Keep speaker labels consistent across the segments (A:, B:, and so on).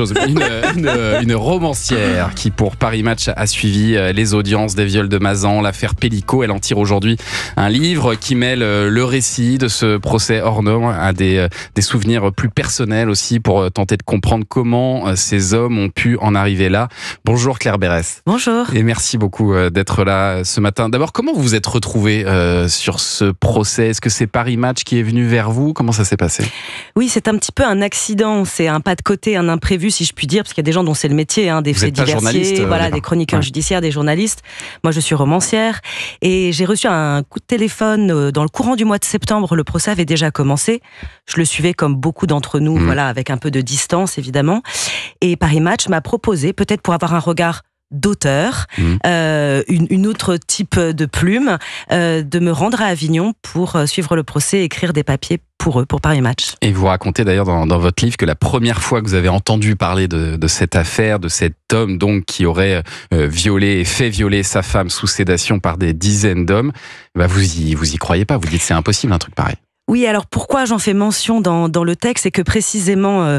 A: Une romancière qui pour Paris Match a suivi les audiences des viols de Mazan, l'affaire Pélico. Elle en tire aujourd'hui un livre qui mêle le récit de ce procès hors norme à des souvenirs plus personnels aussi pour tenter de comprendre comment ces hommes ont pu en arriver là. Bonjour Claire Berès.
B: Bonjour.
A: Et merci beaucoup d'être là ce matin. D'abord, comment vous vous êtes retrouvée sur ce procès? Est-ce que c'est Paris Match qui est venu vers vous? Comment ça s'est passé?
B: Oui, c'est un petit peu un accident, c'est un pas de côté, un imprévu si je puis dire, parce qu'il y a des gens dont c'est le métier, des faits diversiers, des chroniqueurs judiciaires, des journalistes. Moi je suis romancière et j'ai reçu un coup de téléphone dans le courant du mois de septembre. Le procès avait déjà commencé, je le suivais comme beaucoup d'entre nous, avec un peu de distance évidemment, et Paris Match m'a proposé, peut-être pour avoir un regard d'auteur, une autre type de plume, de me rendre à Avignon pour suivre le procès et écrire des papiers pour eux, pour Paris Match.
A: Et vous racontez d'ailleurs dans votre livre que la première fois que vous avez entendu parler de cette affaire, de cet homme donc qui aurait violé et fait violer sa femme sous sédation par des dizaines d'hommes, vous y croyez pas, vous dites c'est impossible un truc pareil.
B: Oui, alors pourquoi j'en fais mention dans le texte, c'est que précisément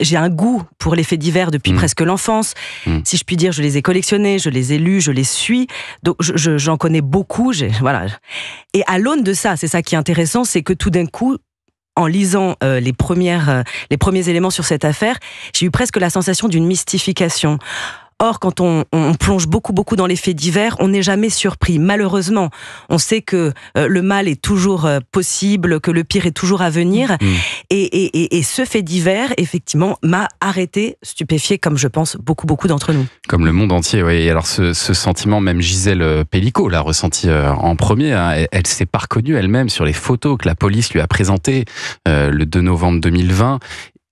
B: j'ai un goût pour les faits divers depuis presque l'enfance. Si je puis dire, je les ai collectionnés, je les ai lus, je les suis. Donc j'en connais beaucoup. Voilà. Et à l'aune de ça, c'est ça qui est intéressant, c'est que tout d'un coup, en lisant les premiers éléments sur cette affaire, j'ai eu presque la sensation d'une mystification. Or, quand on plonge beaucoup dans les faits divers, on n'est jamais surpris. Malheureusement, on sait que le mal est toujours possible, que le pire est toujours à venir. Et ce fait divers, effectivement, m'a arrêté, stupéfié, comme je pense beaucoup d'entre nous.
A: Comme le monde entier, oui. Et alors ce sentiment, même Gisèle Pélico l'a ressenti en premier. Elle s'est pas reconnue elle-même sur les photos que la police lui a présentées le 2 novembre 2020.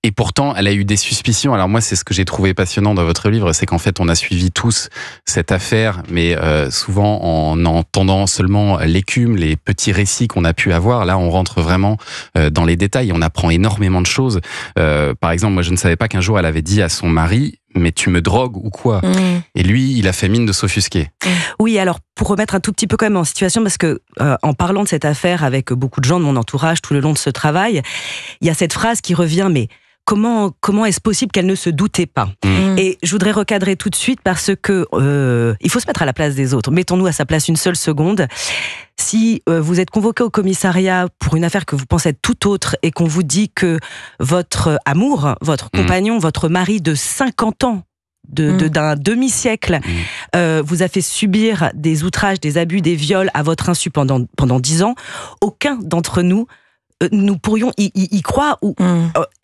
A: Et pourtant, elle a eu des suspicions. Alors moi, c'est ce que j'ai trouvé passionnant dans votre livre, c'est qu'en fait, on a suivi tous cette affaire, mais souvent en entendant seulement l'écume, les petits récits qu'on a pu avoir. Là, on rentre vraiment dans les détails. On apprend énormément de choses. Par exemple, moi, je ne savais pas qu'un jour, elle avait dit à son mari « Mais tu me drogues ou quoi ?» Et lui, il a fait mine de s'offusquer.
B: Oui, alors pour remettre un tout petit peu quand même en situation, parce que en parlant de cette affaire avec beaucoup de gens de mon entourage tout le long de ce travail, il y a cette phrase qui revient, mais comment est-ce possible qu'elle ne se doutait pas? Et je voudrais recadrer tout de suite parce que il faut se mettre à la place des autres. Mettons-nous à sa place une seule seconde. Si vous êtes convoqué au commissariat pour une affaire que vous pensez être tout autre et qu'on vous dit que votre amour, votre compagnon, votre mari de 50 ans, d'un demi-siècle, vous a fait subir des outrages, des abus, des viols à votre insu pendant 10 ans, aucun d'entre nous pourrions y croire, ou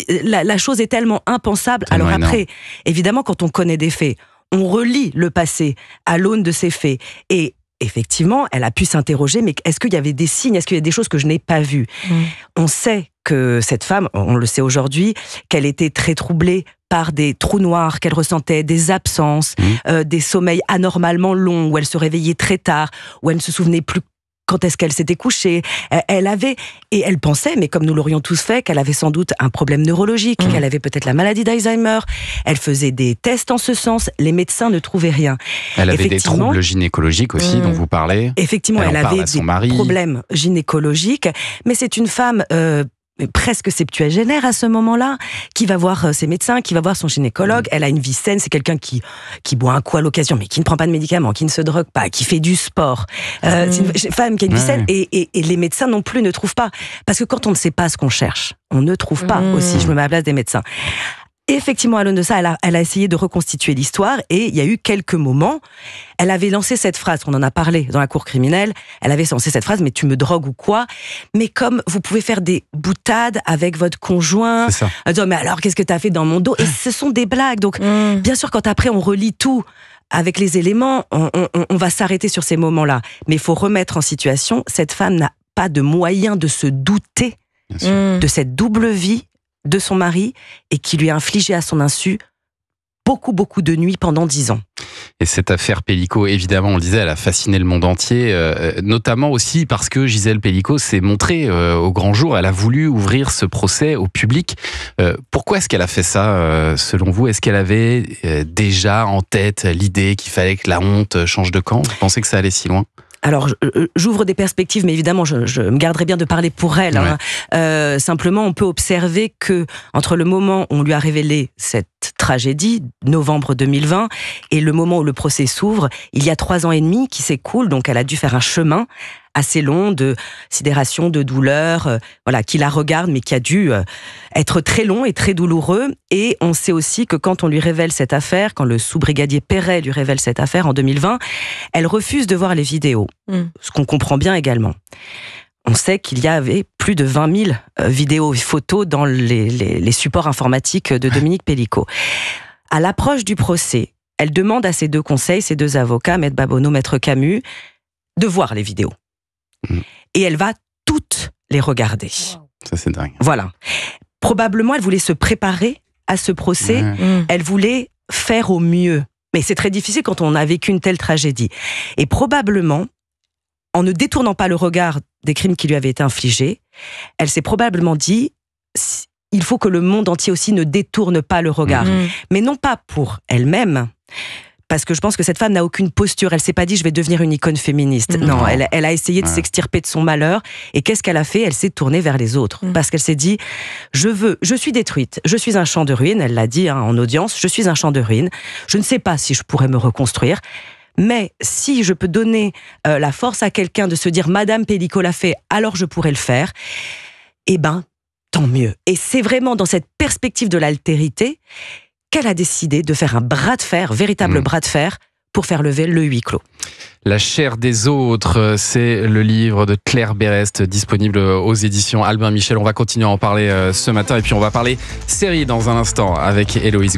B: la chose est tellement impensable.
A: Tellement
B: alors après,
A: énorme.
B: évidemment, quand on connaît des faits, on relit le passé à l'aune de ces faits, et effectivement, elle a pu s'interroger, mais est-ce qu'il y avait des signes, est-ce qu'il y a des choses que je n'ai pas vues? On sait que cette femme, on le sait aujourd'hui, qu'elle était très troublée par des trous noirs qu'elle ressentait, des absences, des sommeils anormalement longs, où elle se réveillait très tard, où elle ne se souvenait plus quand est-ce qu'elle s'était couchée. Elle pensait, mais comme nous l'aurions tous fait, qu'elle avait sans doute un problème neurologique, qu'elle avait peut-être la maladie d'Alzheimer. Elle faisait des tests en ce sens, les médecins ne trouvaient rien.
A: Elle avait des troubles gynécologiques aussi, dont vous parlez.
B: Effectivement, elle avait des problèmes gynécologiques, mais c'est une femme presque septuagénaire à ce moment-là, qui va voir ses médecins, qui va voir son gynécologue. Elle a une vie saine, c'est quelqu'un qui boit un coup à l'occasion, mais qui ne prend pas de médicaments, qui ne se drogue pas, qui fait du sport. C'est une femme qui a une vie saine, et les médecins non plus ne trouvent pas. Parce que quand on ne sait pas ce qu'on cherche, on ne trouve pas aussi. Je me mets à la place des médecins. Effectivement, à l'aune de ça, elle a essayé de reconstituer l'histoire, et il y a eu quelques moments. Elle avait lancé cette phrase, on en a parlé dans la cour criminelle, elle avait lancé cette phrase, mais tu me drogues ou quoi? Mais comme vous pouvez faire des boutades avec votre conjoint, en disant, mais alors qu'est-ce que t'as fait dans mon dos? Et ce sont des blagues, donc bien sûr, quand après on relit tout avec les éléments, on va s'arrêter sur ces moments-là. Mais il faut remettre en situation, cette femme n'a pas de moyen de se douter de cette double vie de son mari, et qui lui a infligé à son insu beaucoup de nuits pendant 10 ans.
A: Et cette affaire Pélico, évidemment, on le disait, elle a fasciné le monde entier, notamment aussi parce que Gisèle Pélico s'est montrée au grand jour. Elle a voulu ouvrir ce procès au public. Pourquoi est-ce qu'elle a fait ça, selon vous? Est-ce qu'elle avait déjà en tête l'idée qu'il fallait que la honte change de camp? Vous pensez que ça allait si loin?
B: Alors, j'ouvre des perspectives, mais évidemment, je me garderai bien de parler pour elle.
A: Ouais.
B: Simplement, on peut observer que entre le moment où on lui a révélé cette tragédie, novembre 2020, et le moment où le procès s'ouvre, il y a 3 ans et demi qui s'écoulent, donc elle a dû faire un chemin assez long de sidération, de douleur, qui la regarde, mais qui a dû être très long et très douloureux. Et on sait aussi que quand on lui révèle cette affaire, quand le sous-brigadier Perret lui révèle cette affaire en 2020, elle refuse de voir les vidéos, ce qu'on comprend bien également. On sait qu'il y avait plus de 20 000 vidéos et photos dans les supports informatiques de Dominique Pellicot. À l'approche du procès, elle demande à ses 2 conseils, ses 2 avocats, Maître Babonneau, Maître Camus, de voir les vidéos. Et elle va toutes les regarder.
A: Ça, c'est dingue.
B: Voilà. Probablement, elle voulait se préparer à ce procès. Elle voulait faire au mieux. Mais c'est très difficile quand on a vécu une telle tragédie. Et probablement, en ne détournant pas le regard des crimes qui lui avaient été infligés, elle s'est probablement dit, il faut que le monde entier aussi ne détourne pas le regard. Mais non pas pour elle-même, parce que je pense que cette femme n'a aucune posture. Elle s'est pas dit, je vais devenir une icône féministe. Non, elle a essayé de s'extirper de son malheur. Et qu'est-ce qu'elle a fait? Elle s'est tournée vers les autres. Parce qu'elle s'est dit, je suis détruite. Je suis un champ de ruines. Elle l'a dit en audience, je suis un champ de ruines. Je ne sais pas si je pourrais me reconstruire. Mais si je peux donner la force à quelqu'un de se dire, Madame Pellicot l'a fait, alors je pourrais le faire. Eh ben, tant mieux. Et c'est vraiment dans cette perspective de l'altérité qu'elle a décidé de faire un bras de fer, véritable bras de fer, pour faire lever le huis clos.
A: La chair des autres, c'est le livre de Claire Berest, disponible aux éditions Albin Michel. On va continuer à en parler ce matin, et puis on va parler série dans un instant avec Héloïse.